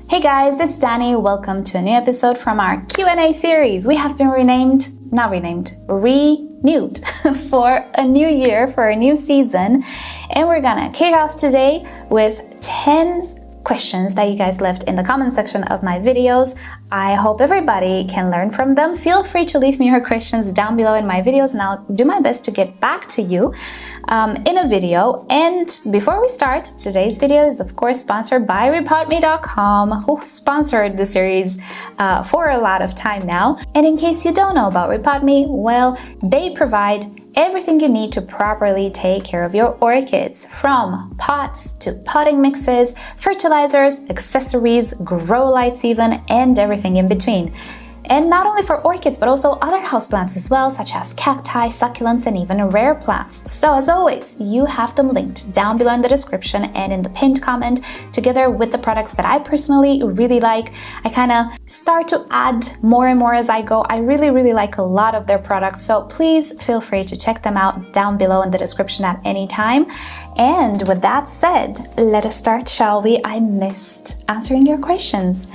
Hey guys, it's Danny. Welcome to a new episode from our Q&A series. We have been renewed for a new year, for a new season. And we're gonna kick off today with 10 questions that you guys left in the comment section of my videos. I hope everybody can learn from them. Feel free to leave me your questions down below in my videos and I'll do my best to get back to you in a video. And before we start, today's video is of course sponsored by rePotme.com, who sponsored the series for a lot of time now. And in case you don't know about rePotme, well, they provide everything you need to properly take care of your orchids, from pots to potting mixes, fertilizers, accessories, grow lights even, and everything in between. And not only for orchids, but also other houseplants as well, such as cacti, succulents, and even rare plants. So as always, you have them linked down below in the description and in the pinned comment, together with the products that I personally really like. I kind of start to add more and more as I go. I really like a lot of their products, so please feel free to check them out down below in the description at any time. And with that said, let us start, shall we? I missed answering your questions.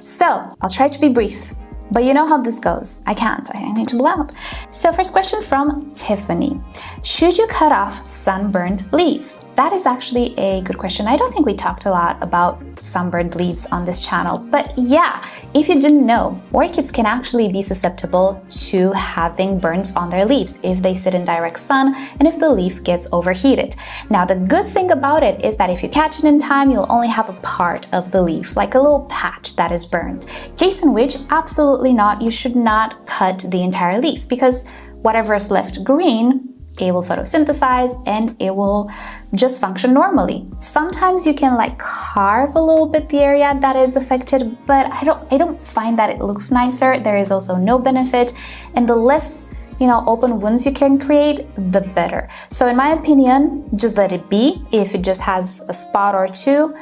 So I'll try to be brief. But you know how this goes. I can't. I need to blab. So first question from Tiffany. Should you cut off sunburned leaves? That is actually a good question. I don't think we talked a lot about sunburned leaves on this channel. But yeah, if you didn't know, orchids can actually be susceptible to having burns on their leaves if they sit in direct sun and if the leaf gets overheated. Now, the good thing about it is that if you catch it in time, you'll only have a part of the leaf, like a little patch that is burned. Case in which, absolutely not, you should not cut the entire leaf, because whatever is left green, it will photosynthesize and it will just function normally. Sometimes you can like carve a little bit the area that is affected, but I don't find that it looks nicer. There is also no benefit, and the less open wounds you can create, the better. So in my opinion, just let it be. If it just has a spot or two,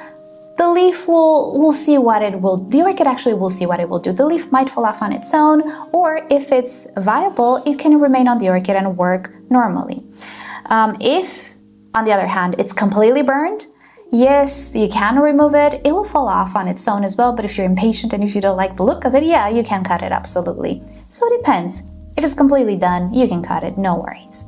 the leaf will see what it will do. The orchid actually will see what it will do. The leaf might fall off on its own, or if it's viable, it can remain on the orchid and work normally. If, on the other hand, it's completely burned, yes, you can remove it. It will fall off on its own as well, but if you're impatient and if you don't like the look of it, yeah, you can cut it, absolutely. So it depends. If it's completely done, you can cut it, no worries.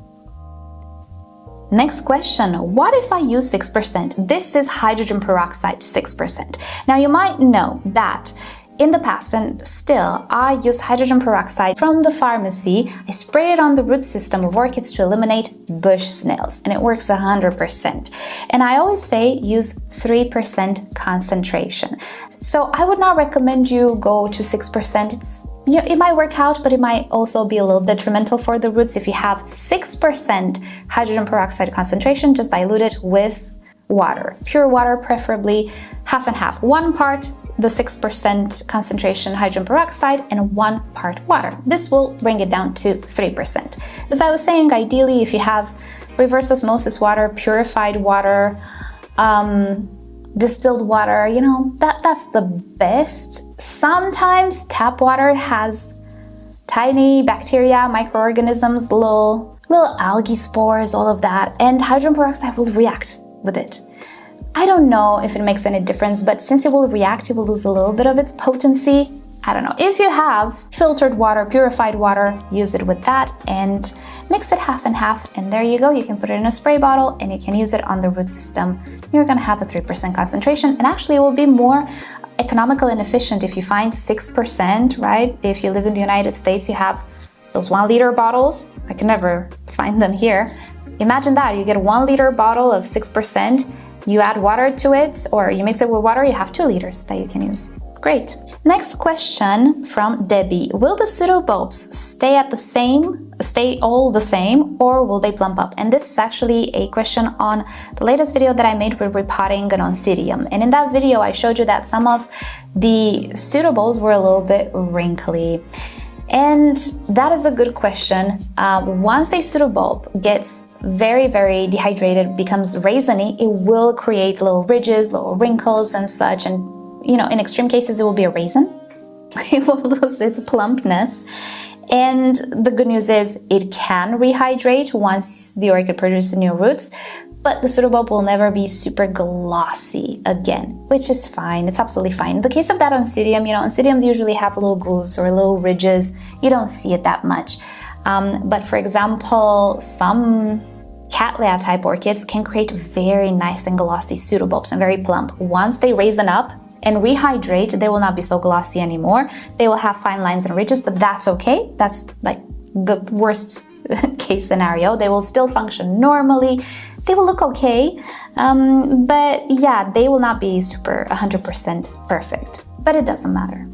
Next question, what if I use 6%? This is hydrogen peroxide 6%. Now you might know that in the past, and still, I use hydrogen peroxide from the pharmacy. I spray it on the root system of orchids to eliminate bush snails, and it works 100%. And I always say use 3% concentration. So I would not recommend you go to 6%. It might work out, but it might also be a little detrimental for the roots. If you have 6% hydrogen peroxide concentration, just dilute it with water, pure water, preferably half and half. 1 part the 6% concentration hydrogen peroxide and 1 part water. This will bring it down to 3%. As I was saying, ideally, if you have reverse osmosis water, purified water, distilled water, that's the best. Sometimes tap water has tiny bacteria, microorganisms, little algae spores, all of that, and hydrogen peroxide will react with it. I don't know if it makes any difference, but since it will react, it will lose a little bit of its potency. I don't know. If you have filtered water, purified water, use it with that and mix it half and half, and there you go. You can put it in a spray bottle and you can use it on the root system. You're gonna have a 3% concentration, and actually it will be more economical and efficient if you find 6%, right? If you live in the United States, you have those 1 liter bottles. I can never find them here. Imagine that, you get a 1 liter bottle of 6%, you add water to it, or you mix it with water, you have 2 liters that you can use. Great. Next question from Debbie. Will the pseudobulbs stay all the same, or will they plump up? And this is actually a question on the latest video that I made with repotting an oncidium. And in that video, I showed you that some of the pseudobulbs were a little bit wrinkly. And that is a good question. Once a pseudobulb gets very dehydrated, becomes raisiny, it will create little ridges, little wrinkles and such, and in extreme cases it will be a raisin. It will lose its plumpness. And the good news is it can rehydrate once the orchid produces new roots, but the pseudobulb will never be super glossy again, which is fine. It's absolutely fine. In the case of that oncidium, oncidiums usually have little grooves or little ridges. You don't see it that much. But for example, some Cattleya type orchids can create very nice and glossy pseudobulbs and very plump. Once they raisin up and rehydrate, they will not be so glossy anymore. They will have fine lines and ridges, but that's okay. That's like the worst case scenario. They will still function normally. They will look okay, but yeah, they will not be super 100% perfect, but it doesn't matter.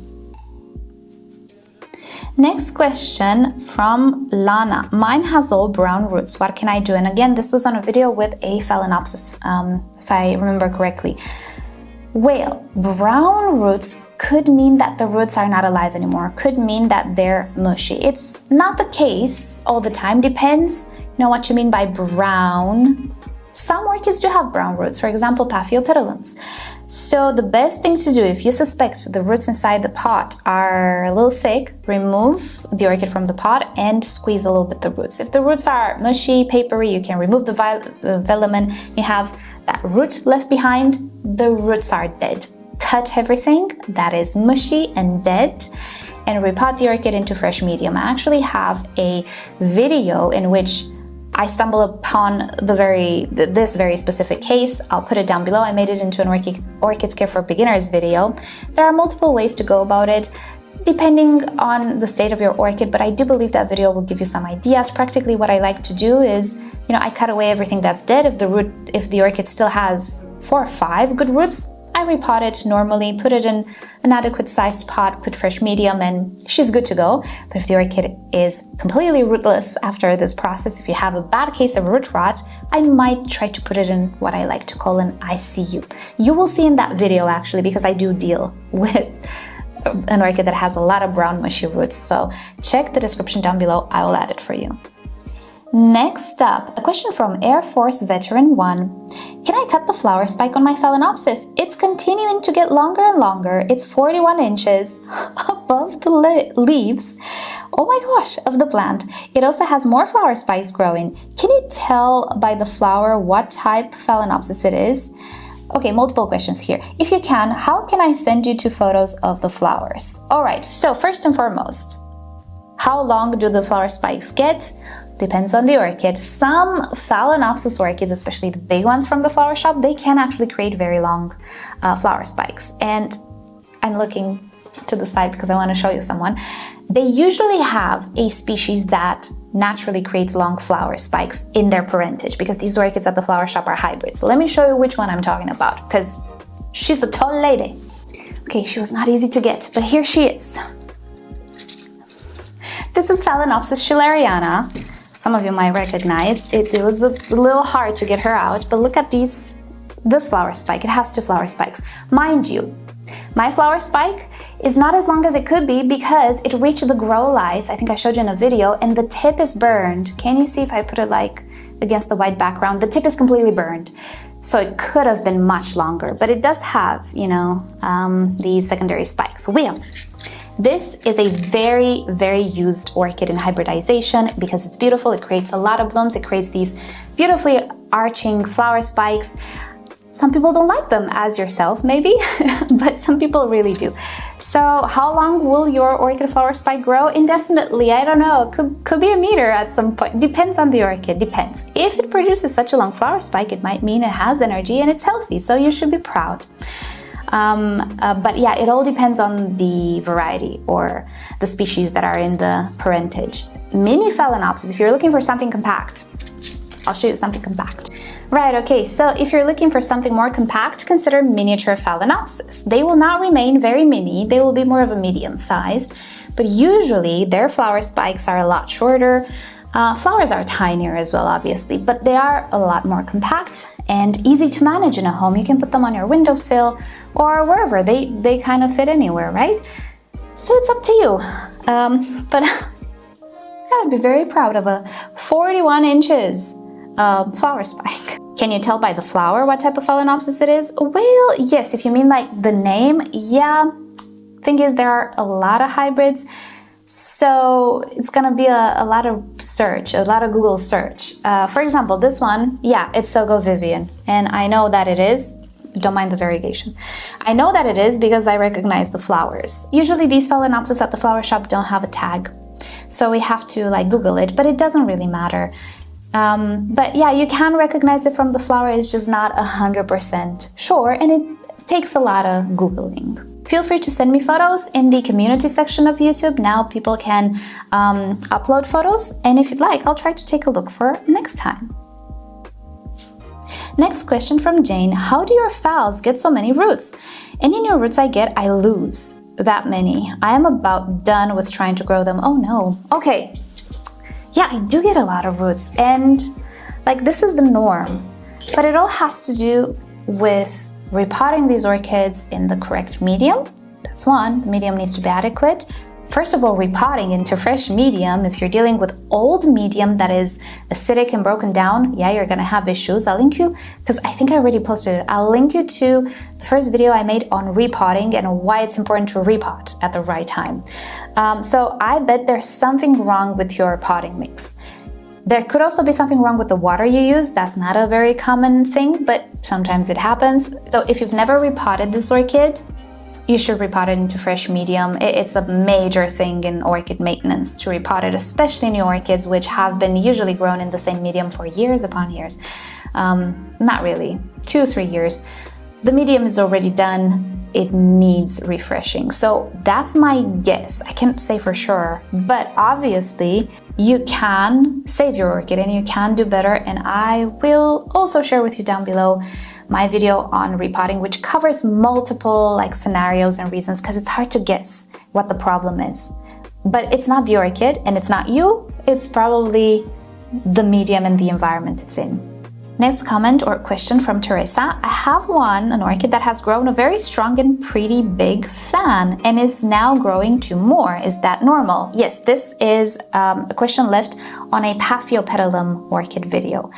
Next question from Lana. Mine has all brown roots. What can I do? And again, this was on a video with a Phalaenopsis, if I remember correctly. Well, brown roots could mean that the roots are not alive anymore. Could mean that they're mushy. It's not the case all the time. Depends, what you mean by brown. Some orchids do have brown roots, for example, Paphiopedilums. So the best thing to do if you suspect the roots inside the pot are a little sick, remove the orchid from the pot and squeeze a little bit the roots. If the roots are mushy, papery, you can remove the velamen. You have that root left behind, the roots are dead. Cut everything that is mushy and dead and repot the orchid into fresh medium. I actually have a video in which I stumbled upon this very specific case. I'll put it down below. I made it into an Orchids Care for Beginners video. There are multiple ways to go about it, depending on the state of your orchid, but I do believe that video will give you some ideas. Practically what I like to do is, I cut away everything that's dead. If the orchid still has 4 or 5 good roots, I repot it normally, put it in an adequate sized pot, put fresh medium, and she's good to go. But if the orchid is completely rootless after this process, if you have a bad case of root rot, I might try to put it in what I like to call an ICU. You will see in that video actually, because I do deal with an orchid that has a lot of brown mushy roots. So check the description down below, I will add it for you. Next up, a question from Air Force Veteran 1. Can I cut the flower spike on my Phalaenopsis? It's continuing to get longer and longer. It's 41 inches above the leaves, oh my gosh, of the plant. It also has more flower spikes growing. Can you tell by the flower what type Phalaenopsis it is? Okay, multiple questions here. If you can, how can I send you 2 photos of the flowers? All right, so first and foremost, how long do the flower spikes get? Depends on the orchid. Some Phalaenopsis orchids, especially the big ones from the flower shop, they can actually create very long flower spikes. And I'm looking to the side because I want to show you someone. They usually have a species that naturally creates long flower spikes in their parentage, because these orchids at the flower shop are hybrids. Let me show you which one I'm talking about, because she's the tall lady. Okay, she was not easy to get, but here she is. This is Phalaenopsis schilleriana. Some of you might recognize it. It was a little hard to get her out, but look at this flower spike. It has 2 flower spikes. Mind you, my flower spike is not as long as it could be because it reached the grow lights. I think I showed you in a video, and the tip is burned. Can you see if I put it like against the white background? The tip is completely burned. So it could have been much longer, but it does have, these secondary spikes. This is a very, very used orchid in hybridization because it's beautiful. It creates a lot of blooms. It creates these beautifully arching flower spikes. Some people don't like them, as yourself maybe, but some people really do. So how long will your orchid flower spike grow? Indefinitely, I don't know. Could be a meter at some point. Depends on the orchid, depends. If it produces such a long flower spike, it might mean it has energy and it's healthy, so you should be proud. But yeah, it all depends on the variety or the species that are in the parentage. Mini Phalaenopsis, if you're looking for something compact, I'll show you something compact. Right, okay, so if you're looking for something more compact, consider miniature Phalaenopsis. They will not remain very mini, they will be more of a medium size, but usually their flower spikes are a lot shorter. Flowers are tinier as well, obviously, but they are a lot more compact and easy to manage in a home. You can put them on your windowsill or wherever. They kind of fit anywhere, right? So it's up to you. But I would be very proud of a 41 inches flower spike. Can you tell by the flower what type of Phalaenopsis it is? Well, yes, if you mean like the name, yeah. Thing is, there are a lot of hybrids. So it's gonna be a lot of search, a lot of Google search. For example, this one, yeah, it's Sogo Vivian. And I know that it is. Don't mind the variegation. I know that it is because I recognize the flowers. Usually these Phalaenopsis at the flower shop don't have a tag. So we have to like Google it, but it doesn't really matter. But yeah, you can recognize it from the flower. It's just not 100% sure, and it takes a lot of Googling. Feel free to send me photos in the community section of YouTube. Now people can upload photos, and if you'd like, I'll try to take a look for next time. Next question from Jane. How do your phals get so many roots? Any new roots I get, I lose that many. I am about done with trying to grow them. Oh no. Okay. Yeah, I do get a lot of roots, and like this is the norm. But it all has to do with repotting these orchids in the correct medium. That's one. The medium needs to be adequate. First of all, repotting into fresh medium. If you're dealing with old medium that is acidic and broken down, yeah, you're gonna have issues. I'll link you, because I think I already posted it. I'll link you to the first video I made on repotting and why it's important to repot at the right time. So I bet there's something wrong with your potting mix. There could also be something wrong with the water you use. That's not a very common thing, but sometimes it happens. So if you've never repotted this orchid, you should repot it into fresh medium. It's a major thing in orchid maintenance to repot it, especially new orchids, which have been usually grown in the same medium for years upon years. Not really, 2-3 years. The medium is already done. It needs refreshing. So that's my guess. I can't say for sure, but obviously you can save your orchid and you can do better. And I will also share with you down below my video on repotting, which covers multiple like scenarios and reasons, because it's hard to guess what the problem is. But it's not the orchid and it's not you, it's probably the medium and the environment it's in. Next comment or question from Teresa. I have an orchid that has grown a very strong and pretty big fan and is now growing 2 more. Is that normal? Yes, this is a question left on a Paphiopedilum orchid video.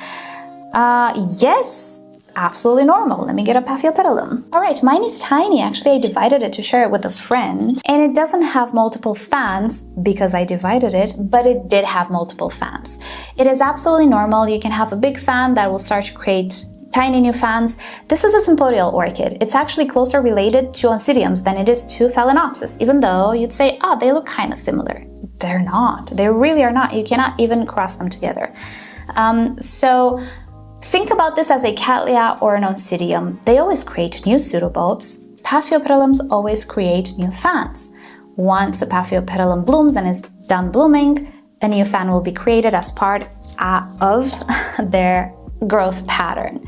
Yes, absolutely normal. Let me get a Paphiopedilum. All right, mine is tiny. Actually, I divided it to share it with a friend, and it doesn't have multiple fans because I divided it, but it did have multiple fans. It is absolutely normal. You can have a big fan that will start to create tiny new fans. This is a sympodial orchid. It's actually closer related to Oncidiums than it is to Phalaenopsis, even though you'd say, oh, they look kind of similar. They're not. They really are not. You cannot even cross them together. So think about this as a Cattleya or an Oncidium. They always create new pseudobulbs. Paphiopedilums always create new fans. Once the Paphiopedilum blooms and is done blooming, a new fan will be created as part of their growth pattern.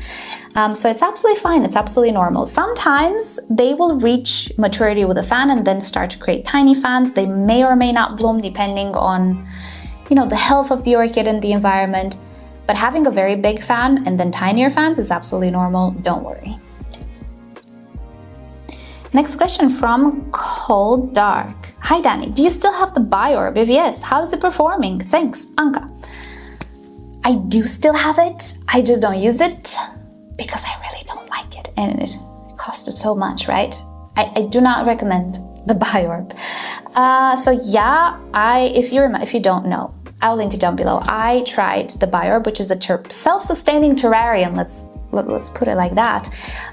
So it's absolutely fine. It's absolutely normal. Sometimes they will reach maturity with a fan and then start to create tiny fans. They may or may not bloom depending on, the health of the orchid and the environment. But having a very big fan and then tinier fans is absolutely normal. Don't worry. Next question from Cold Dark. Hi Danny, do you still have the Biorb? If yes, how is it performing? Thanks, Anka. I do still have it. I just don't use it because I really don't like it. And it costed so much, right? I do not recommend the Biorb. So yeah, if you don't know, I'll link it down below. I tried the Biorb, which is a self-sustaining terrarium. Let's put it like that.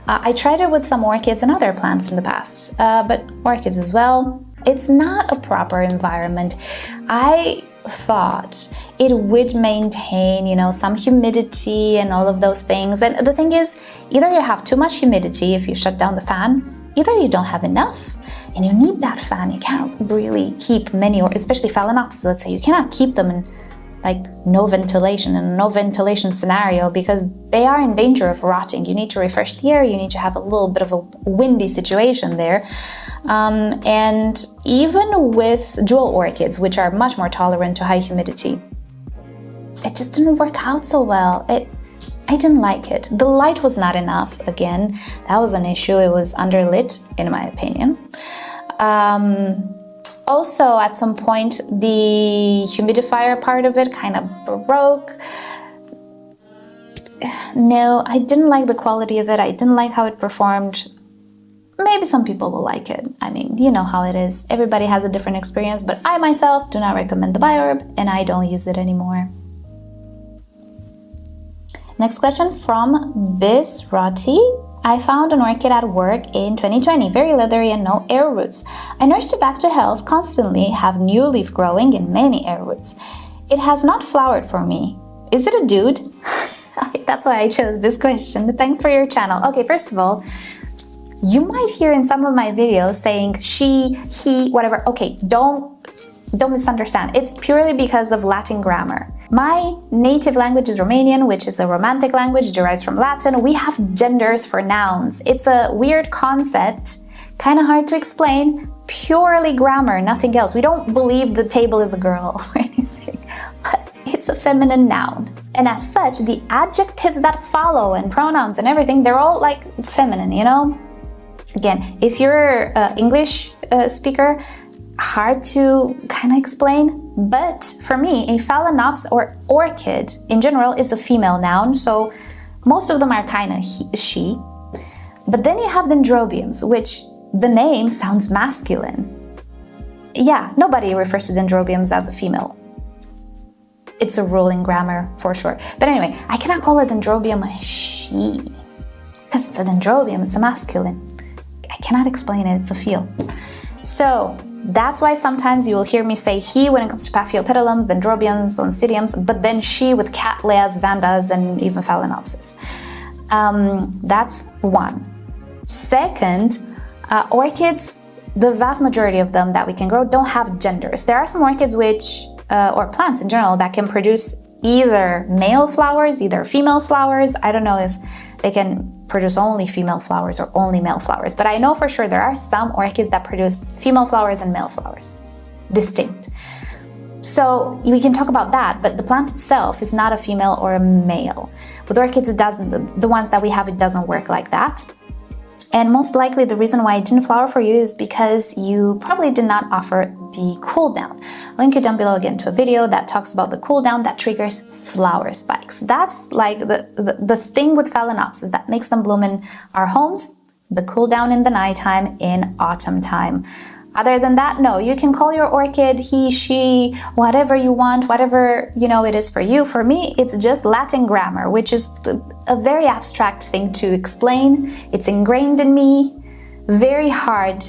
I tried it with some orchids and other plants in the past, but orchids as well. It's not a proper environment. I thought it would maintain, some humidity and all of those things. And the thing is, either you have too much humidity if you shut down the fan, either you don't have enough. And you need that fan. You can't really keep many, or especially Phalaenopsis, let's say, you cannot keep them in no ventilation scenario because they are in danger of rotting. You need to refresh the air. You need to have a little bit of a windy situation there. And even with jewel orchids, which are much more tolerant to high humidity, it just didn't work out so well. I didn't like it. The light was not enough. Again, that was an issue. It was underlit, in my opinion. Also, at some point, the humidifier part of it kind of broke. No, I didn't like the quality of it. I didn't like how it performed. maybe some people will like it. I mean, you know how it is. Everybody has a different experience, but I myself do not recommend the Biorb, and I don't use it anymore. Next question from Bisrati. I found an orchid at work in 2020, very leathery and no air roots. I nursed it back to health, constantly have new leaf growing and many air roots. It has not flowered for me. Is it a dude? Okay, that's why I chose this question. Thanks for your channel. Okay, first of all, you might hear in some of my videos saying she, he, whatever. Okay, don't misunderstand. It's purely because of Latin grammar. My native language is Romanian, which is a Romantic language, derives from Latin. We have genders for nouns. It's a weird concept, kind of hard to explain. Purely grammar, nothing else. We don't believe the table is a girl or anything, but it's a feminine noun. And as such, the adjectives that follow and pronouns and everything, they're all like feminine, you know? Again, if you're an English speaker, hard to kind of explain, but for me, a Phalaenopsis or orchid in general is a female noun, so most of them are kind of she. But then you have dendrobiums, which the name sounds masculine. Yeah, nobody refers to dendrobiums as a female. It's a rule in grammar for sure. But anyway, I cannot call a dendrobium a she, because it's a dendrobium, it's a masculine. I cannot explain it, it's a feel. So that's why sometimes you will hear me say he when it comes to Paphiopedilums, Dendrobiums, Oncidiums, but then she with Cattleyas, Vandas, and even Phalaenopsis. That's one. Second, orchids, the vast majority of them that we can grow don't have genders. There are some orchids which, or plants in general, that can produce either male flowers, either female flowers. I don't know if they can produce only female flowers or only male flowers, but I know for sure there are some orchids that produce female flowers and male flowers, distinct. So we can talk about that, but the plant itself is not a female or a male. With orchids, it doesn't, the ones that we have, it doesn't work like that. And most likely the reason why it didn't flower for you is because you probably did not offer the cool down. I'll link you down below again to a video that talks about the cool down that triggers flower spikes. That's like the thing with Phalaenopsis that makes them bloom in our homes, the cool down in the nighttime in autumn time. Other than that, no, you can call your orchid he, she, whatever you want, whatever, you know, it is for you. For me, it's just Latin grammar, which is a very abstract thing to explain. It's ingrained in me, very hard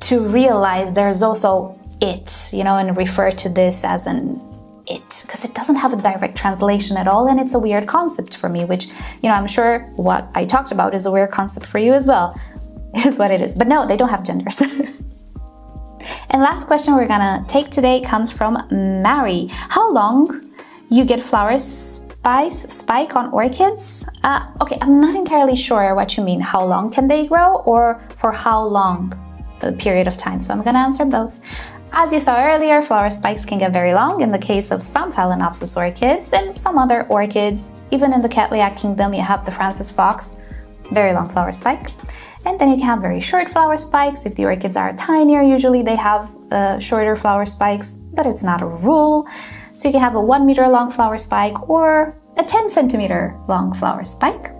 to realize there's also it, you know, and refer to this as an it, because it doesn't have a direct translation at all, and it's a weird concept for me, which, you know, I'm sure what I talked about is a weird concept for you as well. It is what it is. But no, they don't have genders. And last question we're gonna take today comes from Mary. How long you get flower spike on orchids? Okay, I'm not entirely sure what you mean. How long can they grow, or for how long a period of time? So I'm gonna answer both. As you saw earlier, flower spikes can get very long in the case of some Phalaenopsis orchids and some other orchids. Even in the Cattleya kingdom, you have the Francis fox, very long flower spike. And then you can have very short flower spikes. If the orchids are tinier, usually they have shorter flower spikes, but it's not a rule. So you can have a 1 meter long flower spike or a 10 centimeter long flower spike.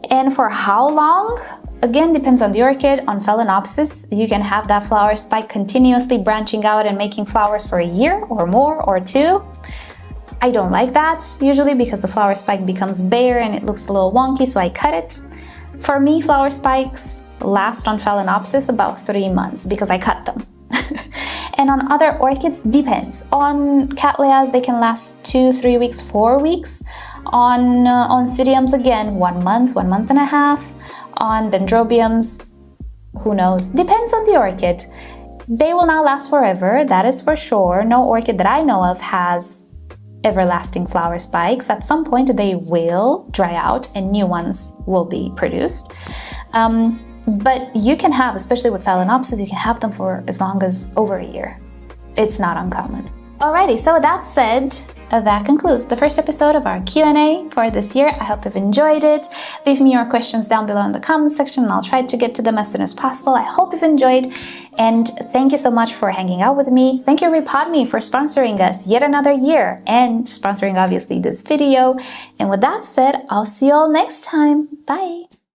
And for how long? Again, depends on the orchid. On Phalaenopsis, you can have that flower spike continuously branching out and making flowers for a year or more or two. I don't like that usually because the flower spike becomes bare and it looks a little wonky, so I cut it. For me, flower spikes last on Phalaenopsis about 3 months because I cut them. And on other orchids, depends. On Cattleyas, they can last 2, 3 weeks, 4 weeks. On Oncidiums, again, 1 month, 1 month and a half. On Dendrobiums, who knows? Depends on the orchid. They will not last forever, that is for sure. No orchid that I know of has everlasting flower spikes. At some point they will dry out and new ones will be produced. But you can have, especially with Phalaenopsis, you can have them for as long as over a year. It's not uncommon. Alrighty, so that said, that concludes the first episode of our Q&A for this year. I hope you've enjoyed it. Leave me your questions down below in the comments section and I'll try to get to them as soon as possible. I hope you've enjoyed, and thank you so much for hanging out with me. Thank you rePotme for sponsoring us yet another year and sponsoring obviously this video. And with that said, I'll see you all next time. Bye!